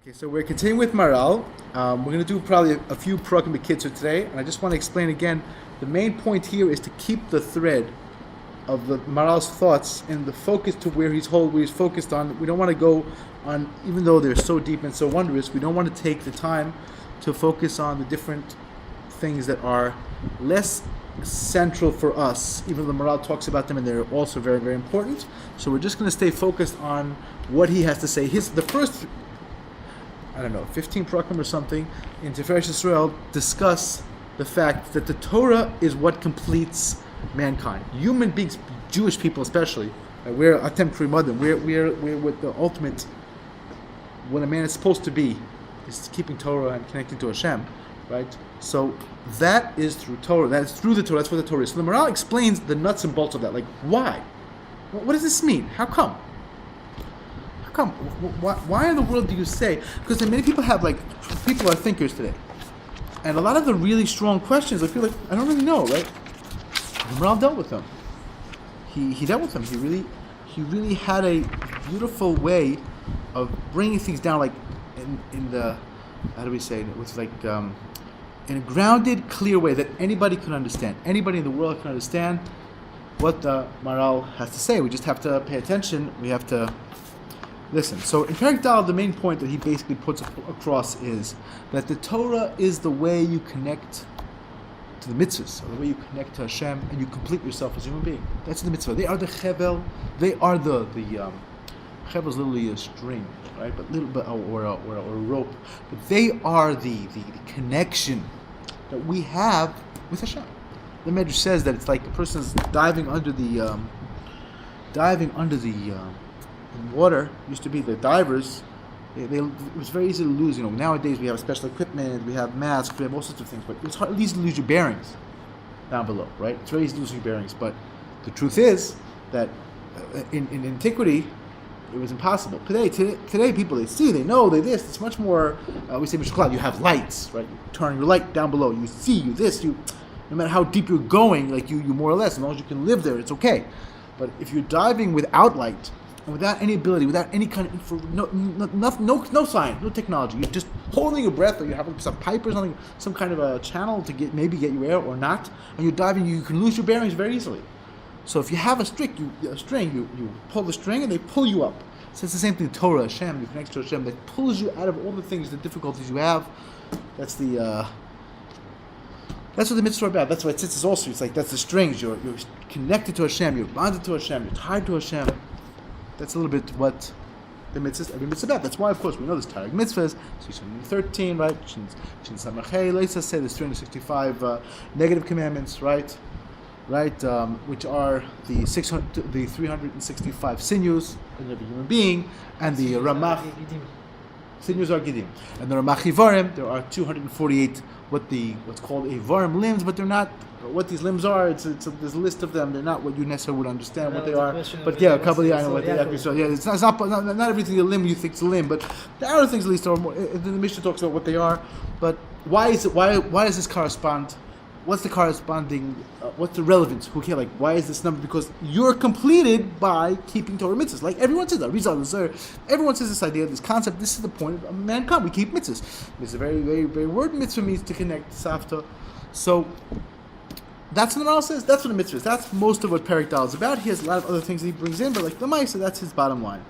Okay, so we're continuing with Maharal. We're going to do probably a few Prakim B'Kitzur today, and I just want to explain again, the main point here is to keep the thread of the Maharal's thoughts and the focus to where he's focused on. We don't want to go on, even though they're so deep and so wondrous, we don't want to take the time to focus on the different things that are less central for us, even though the Maharal talks about them and they're also very, very important. So we're just going to stay focused on what he has to say. The first 15 prakim or something in tiferes yisrael discuss the fact that the Torah is what completes mankind. Human beings, Jewish people especially, we're atem krimadim. We're with the ultimate. What a man is supposed to be is keeping Torah and connecting to Hashem, right? So that is through Torah. That is through the Torah. That's what the Torah is. So the Maharal explains the nuts and bolts of that. Like, why? What does this mean? How come? Why in the world do you say? Because many people people are thinkers today, and a lot of the really strong questions, I feel like I don't really know, right? The Maharal dealt with them. He dealt with them. He really had a beautiful way of bringing things down, like in the, how do we say it? It was like in a grounded, clear way that anybody could understand. Anybody in the world can understand what the Maharal has to say. We just have to pay attention. We have to listen. So in Perek Dal, the main point that he basically puts across is that the Torah is the way you connect to the mitzvahs, or the way you connect to Hashem, and you complete yourself as a human being. That's the mitzvah. They are the chevel. They are the chevel is literally a string, right? Or a rope. But they are the connection that we have with Hashem. The Medrash says that it's like a person's diving under the water. Used to be the divers. It was very easy to lose. Nowadays we have special equipment, we have masks, we have all sorts of things, but it's hard, easy to lose your bearings down below, right? It's very easy to lose your bearings, but the truth is that in antiquity it was impossible. Today people, they see, they know, they this. It's much more. We say Mishuklat, you have lights, right? You turn your light down below. You see, no matter how deep you're going, like you more or less, as long as you can live there, it's okay. But if you're diving without light, and without any ability, without any kind of no science, no technology, you're just holding your breath, or you have some pipe or something, some kind of a channel to get you air or not, and you're diving, you can lose your bearings very easily. So if you have a string, you pull the string and they pull you up. So it's the same thing. Torah, Hashem, you connect to Hashem, that pulls you out of all the things, the difficulties you have. That's what the mitzvah are about. That's why it sits also. It's like that's the strings. You're connected to Hashem. You're bonded to Hashem. You're tied to Hashem. That's a little bit what the mitzvahs, every mitzvah about. That's why, of course, we know there's Tarek mitzvahs. So 13, right? Shin Samachei, let's say there's 365 negative commandments, right? Which are the 365 sinews of a human being, and the Ramach. Sinews are Gidim. And the Ramach Ivarim, there are 248 what's called Ivarim limbs, but they're not what these limbs are. There's a list of them. They're not what you necessarily would understand what they are. But yeah, a couple of I know what they are. So yeah, it's not everything a limb you think is a limb, but the other things at least are more. The Mishnah talks about what they are. But why does this correspond? What's the corresponding? What's the relevance? Who cares? Like, why is this number? Because you're completed by keeping Torah mitzvahs. Like everyone says that. Everyone says this idea, this concept. This is the point of mankind. We keep mitzvahs. It's a very, very, very word mitzvah means to connect Safta. So that's what the Maharal says. That's what the mitzvah is. That's most of what Perek Dal is about. He has a lot of other things that he brings in, but like the Maisa, that's his bottom line.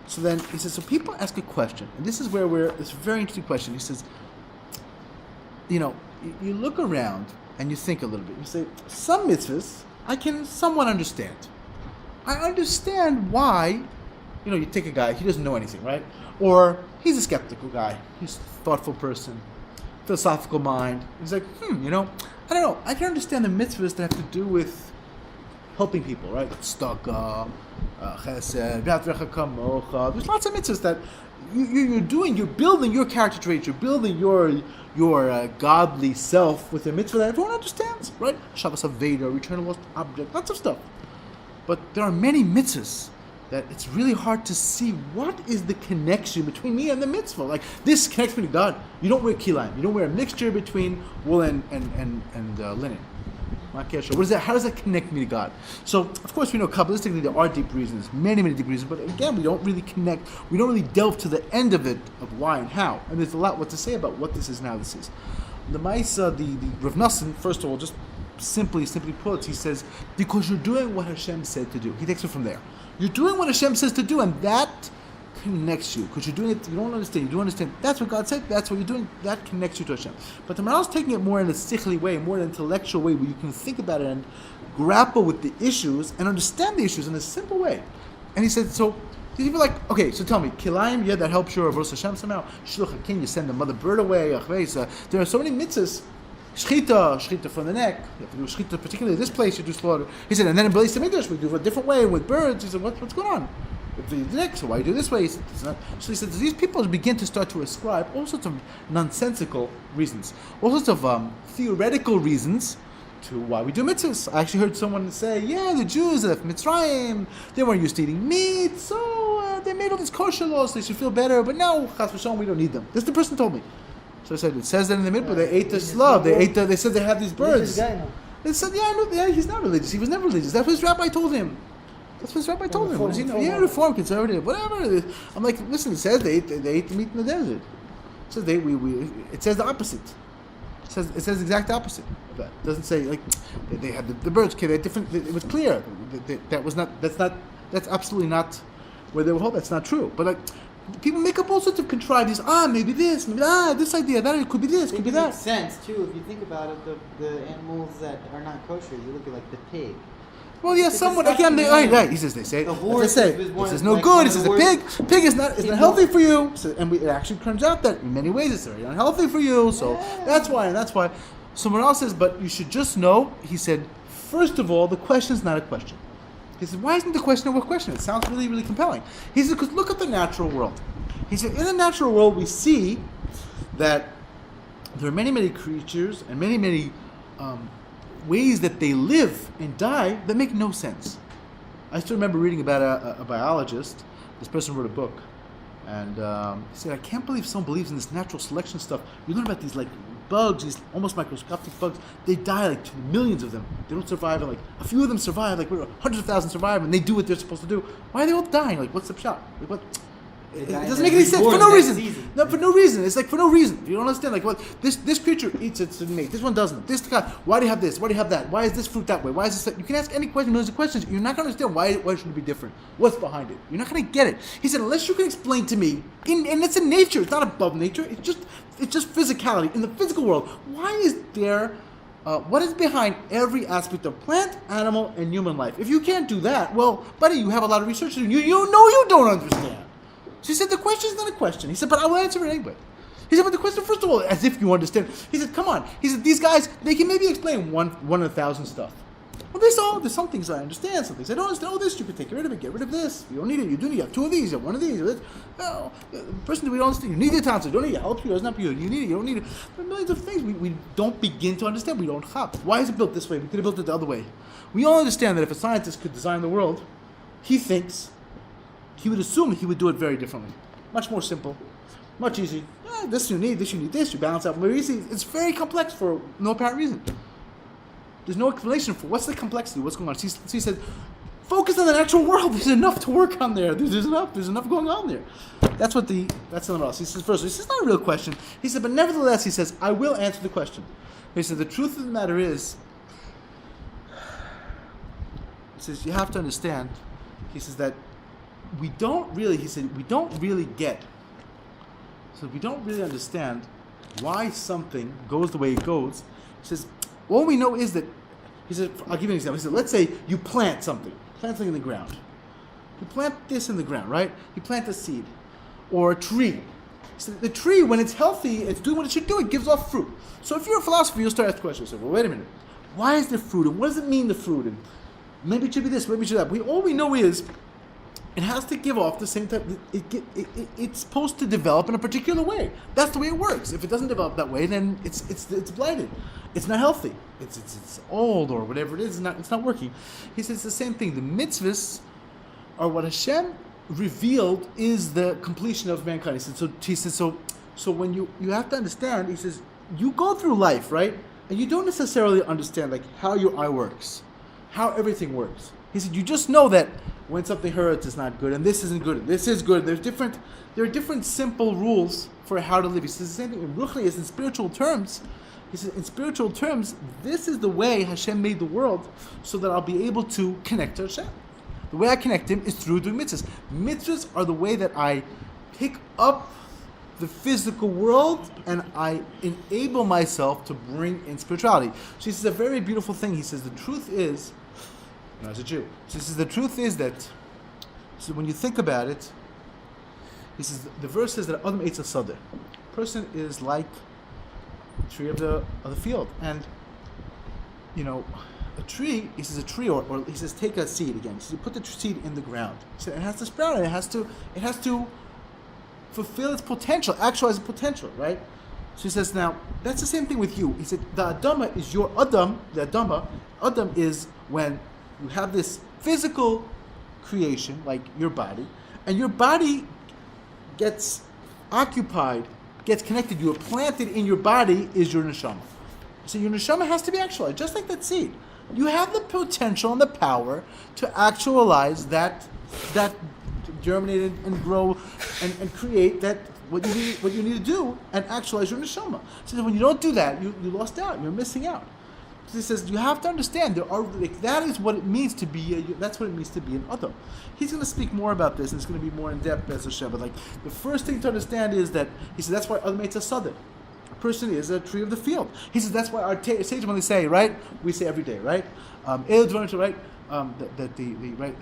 So then he says, so people ask a question, and this is where it's a very interesting question. He says, you look around and you think a little bit. You say, some mitzvahs I can somewhat understand. I understand why, you take a guy, he doesn't know anything, right? Or he's a skeptical guy. He's a thoughtful person, philosophical mind. He's like, I don't know. I can understand the mitzvahs that have to do with helping people, right? Tzedakah, chesed, v'atrecha kamocha. There's lots of mitzvahs that you're doing. You're building your character traits. You're building your godly self with a mitzvah that everyone understands, right? Shabbos Aveda, return a lost object, lots of stuff. But there are many mitzvahs that it's really hard to see what is the connection between me and the mitzvah. Like, this connects me to God. You don't wear kilayim. You don't wear a mixture between wool and linen. What is that? How does that connect me to God? So, of course, we know Kabbalistically there are deep reasons, many, many deep reasons, but again, we don't really connect, we don't really delve to the end of it, of why and how. And there's a lot what to say about what this is and how this is. The Maisa, the Rav Nassim, first of all, just simply put, he says, because you're doing what Hashem said to do. He takes it from there. You're doing what Hashem says to do, and that connects you, because you're doing it, you don't understand, you do understand, that's what God said, that's what you're doing, that connects you to Hashem. But the Maharal's taking it more in a sikhli way, more in an intellectual way, where you can think about it and grapple with the issues and understand the issues in a simple way. And he said, so, he'd be like, okay, so tell me, kilayim, yeah, that helps your Avos Hashem somehow, shluch hakin, you send the mother bird away, there are so many mitzvahs, shchita from the neck, you have to do shchita, particularly this place, you do slaughter. He said, and then in Beis Hamikdash, we do it a different way with birds. He said, what's going on? The neck, so why do you do this way? He said, it's not. So he said, these people begin to start to ascribe all sorts of nonsensical reasons, all sorts of theoretical reasons to why we do mitzvahs. I actually heard someone say, yeah, the Jews left Mitzrayim, they weren't used to eating meat, so they made all these kosher laws, so they should feel better, but now, chas v'shalom, we don't need them. This the person told me. So I said, it says that in the mitzvah, they ate the slav, they said they had these birds. They said, yeah, he's not religious, he was never religious, that's what his rabbi told him. That's what his rabbi told him. What does he know? Yeah, reform, conservative, whatever it is. I'm like, listen, it says they ate the meat in the desert. It says it says the opposite. It says the exact opposite of that. It doesn't say like they had the birds. Okay, they're different. It was clear that's absolutely not where they were held. That's not true. But like people make up all sorts of contrivances. Maybe this, maybe this idea, that it could be this, could be that. It makes sense too if you think about it. The animals that are not kosher, you look at like the pig. Well, yeah, somewhat. Again, right. He says, they say, the horse is no good. He says, the pig is not healthy for you. So, and it actually turns out that in many ways it's very unhealthy for you. So that's why. Someone else says, but you should just know, he said, first of all, the question is not a question. He said, why isn't the question a question? It sounds really, really compelling. He said, because look at the natural world. He said, in the natural world, we see that there are many, many creatures and many, many ways that they live and die that make no sense. I still remember reading about a biologist. This person wrote a book, and he said, I can't believe someone believes in this natural selection stuff. You learn about these like bugs, these almost microscopic bugs. They die like millions of them. They don't survive, and like a few of them survive, like hundreds of thousands survive, and they do what they're supposed to do. Why are they all dying? Like, what's the shot? Like, what? It doesn't make any sense for no reason. No, for no reason. It's like for no reason. You don't understand. Like what this creature eats its mate. This one doesn't. This guy. Why do you have this? Why do you have that? Why is this fruit that way? Why is this? That? You can ask any question, millions of questions. You're not going to understand why should it be different. What's behind it? You're not going to get it. He said unless you can explain to me, and it's in nature. It's not above nature. It's just physicality in the physical world. Why is there? What is behind every aspect of plant, animal, and human life? If you can't do that, well, buddy, you have a lot of research to do. You know you don't understand. So he said, the question is not a question. He said, but I will answer it anyway. He said, but the question, first of all, as if you understand. He said, come on. He said, these guys, they can maybe explain one in 1,000 stuff. Well, there's some things I understand, some things I don't understand. Oh, this, you can take rid of it, get rid of this. You don't need it, you do need it. You have two of these, you have one of these. Oh, the person that we don't understand, you need the tonsils, you don't need it, it helps you, it doesn't help you, you need it, you don't need it. There are millions of things we don't begin to understand, we don't have. Why is it built this way? We could have built it the other way. We all understand that if a scientist could design the world, he would assume he would do it very differently. Much more simple, much easier. This you need, this, you balance out very easy. It's very complex for no apparent reason. There's no explanation for what's the complexity, what's going on. So he said, focus on the natural world. There's enough to work on there. There's enough going on there. That's something else. He says, first, this is not a real question. He said, but nevertheless, he says, I will answer the question. He said, the truth of the matter is, he says, you have to understand, he says that we don't really understand why something goes the way it goes. He says, all we know is that, he said, I'll give you an example. He said, let's say you plant something in the ground. You plant this in the ground, right? You plant a seed or a tree. So the tree, when it's healthy, it's doing what it should do. It gives off fruit. So if you're a philosopher, you'll start asking questions. Well, wait a minute. Why is there fruit? And what does it mean, the fruit? And maybe it should be this, maybe it should be that. All we know is it has to give off the same type. It's supposed to develop in a particular way. That's the way it works. If it doesn't develop that way, then it's blighted. It's not healthy. It's old or whatever it is. It's not working. He says the same thing. The mitzvahs are what Hashem revealed is the completion of mankind. He said so when you have to understand. He says you go through life, right? and you don't necessarily understand like how your eye works, how everything works. He said, you just know that when something hurts, it's not good, and this isn't good, and this is good. There are different simple rules for how to live. He says the same thing in Ruchni is in spiritual terms. He says, in spiritual terms, this is the way Hashem made the world so that I'll be able to connect to Hashem. The way I connect Him is through doing mitzvahs. Mitzvahs are the way that I pick up the physical world and I enable myself to bring in spirituality. So he says a very beautiful thing. He says the truth is, as a Jew, he says the truth is that, so when you think about it, he says the verse says that Adam Eitz Sadeh, a person is like a tree of the field, and a tree. He says a tree, or he says take a seed again. He says you put the seed in the ground. He said it has to sprout. It has to fulfill its potential, actualize its potential, right? So he says now that's the same thing with you. He said the Adama is your Adam. The Adam is when you have this physical creation, like your body, and your body gets occupied, gets connected. You are planted in your body is your neshama. So your neshama has to be actualized, just like that seed. You have the potential and the power to actualize that germinate and grow and create that what you need to do and actualize your neshama. So when you don't do that, you lost out. You're missing out. So he says you have to understand that is what it means to be. That's what it means to be an Adam. He's going to speak more about this, and it's going to be more in depth as Hashem. But the first thing to understand is that he says that's why Adam Eitz Sadeh. A person is a tree of the field. He says that's why our sages when they say, right, we say every day, right, right, that the right.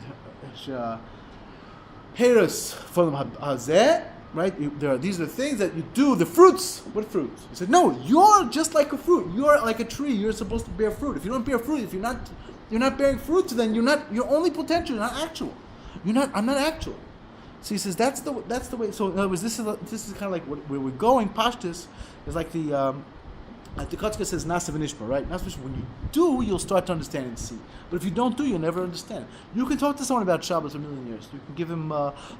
Tiferes from hazeh, right? These are the things that you do. The fruits. What fruits? He said, no, you're just like a fruit. You're like a tree. You're supposed to bear fruit. If you don't bear fruit, if you're not bearing fruit, then you're only potential. You're not actual. I'm not actual. So he says that's the way. So in other words, this is kind of like where we're going. Pashtus is like the Kotzker says Nasa v'nishma, right? When you do, you'll start to understand and see. But if you don't do, you'll never understand. You can talk to someone about Shabbos a million years. You can give him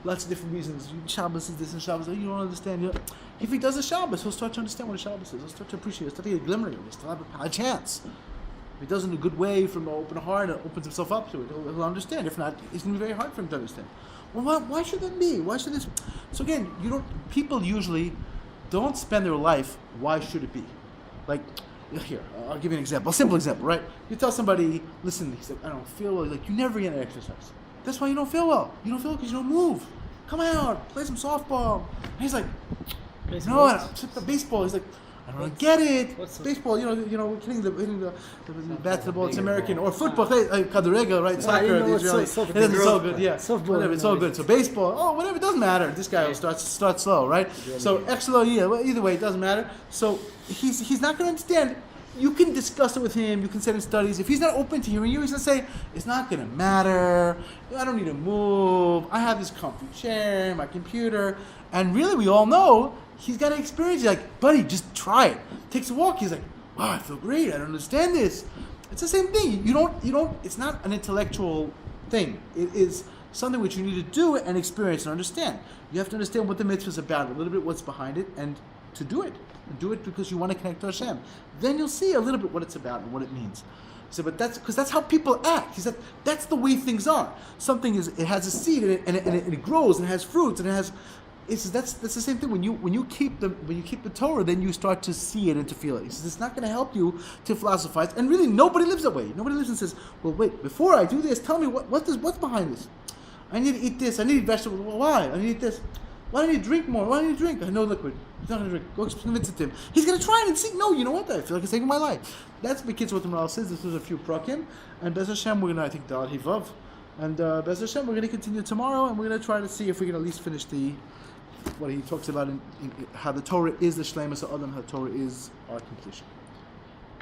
lots of different reasons. Shabbos is this and Shabbos. You don't understand. If he does a Shabbos, he'll start to understand what a Shabbos is. He'll start to appreciate it. He'll start to get a glimmering of it. He'll still have a chance. If he does it in a good way, from an open heart, and opens himself up to it, he'll understand. If not, it's going to be very hard for him to understand. Well, why should that be? Why should this? So again, people usually don't spend their life, why should it be? Like, here, I'll give you an example, a simple example, right? You tell somebody, listen, he said, I don't feel well. Like, you never get an exercise. That's why you don't feel well. You don't feel well because you don't move. Come out, play some softball. And he's like, no, I don't. Baseball. He's like, I don't get it. What's baseball? Hitting the bat to the ball. It's American or football. Kadurega, right? Soccer. It doesn't so good. Yeah, whatever. It's all good. So baseball. Oh, whatever. It doesn't matter. This guy will start slow, right? So extra. Yeah. Well, either way, it doesn't matter. So he's not going to understand. You can discuss it with him. You can send him studies. If he's not open to hearing you, he's going to say, it's not going to matter. I don't need to move. I have this comfy chair, my computer. And really, we all know he's got an experience. He's like, buddy, just try it. Takes a walk. He's like, wow, I feel great. I don't understand this. It's the same thing. You don't, it's not an intellectual thing. It is something which you need to do and experience and understand. You have to understand what the mitzvah is about, a little bit what's behind it, and to do it. Do it because you want to connect to Hashem. Then you'll see a little bit what it's about and what it means. So, but that's how people act. He said that's the way things are. Something it has a seed and it grows and it has fruits and it has. He says that's the same thing. When you keep the Torah, then you start to see it and to feel it. He says it's not going to help you to philosophize. And really, nobody lives that way. Nobody lives and says, well, wait, before I do this, tell me what's behind this. I need to eat this. I need to eat vegetables. Well, why? I need to eat this. Why don't you drink more? Why don't you drink? I know liquid. He's not going to drink. Go convince it to him. He's going to try it and see. No, you know what? I feel like it's saving my life. That's the kids what the Maharal says. This was a few prakim. And Bez Hashem, we're going to, I think, Dal Hivav. And Bez Hashem, we're going to continue tomorrow. And we're going to try to see if we can at least finish what he talks about in how the Torah is the Shleimus of Adam, how the Torah is our completion.